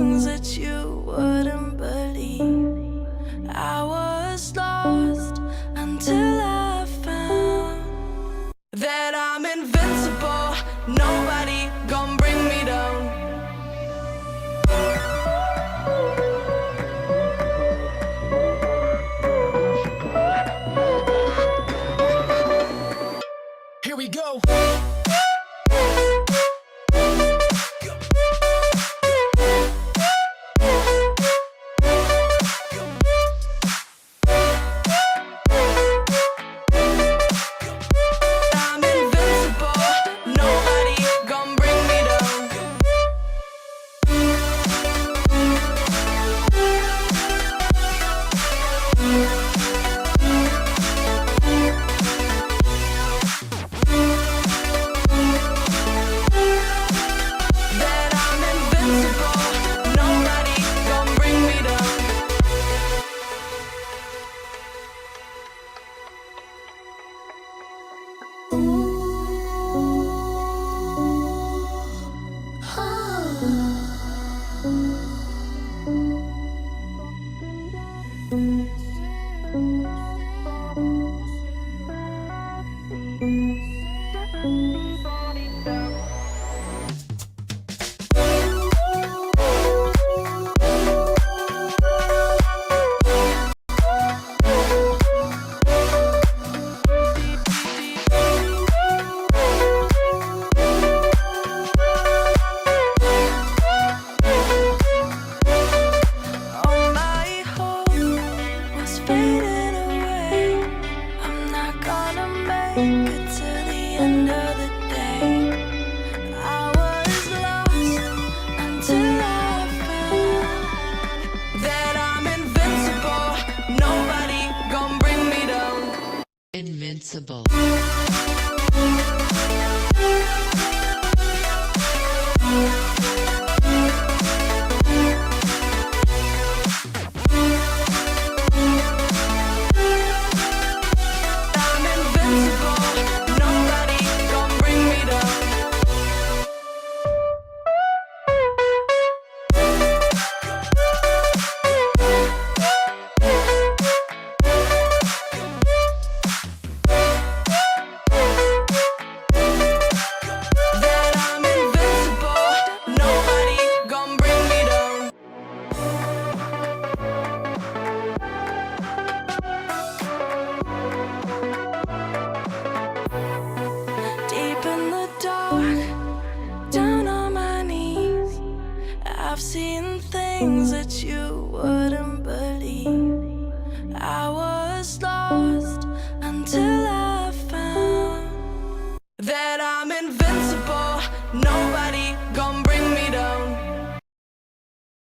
things that you wouldn't believe. I was lost until I found that I'm invincible. Nobody gon' bring me down. Here we go. I'm invincible. Nobody gon' bring me down. That I'm invincible. Nobody gon' bring me down. All my hope was fading away. I'm not gonna make it to the end of the day. I was lost until I found that I'm invincible. Nobody gon' bring me down. Invincible. I'm invincible. Nobody gon' bring me down. That I'm invincible. Nobody gon' bring me down. Deep in the dark, down on my knees, I've seen things that you wouldn't believe. I was lost until I found that I'm invincible. Nobody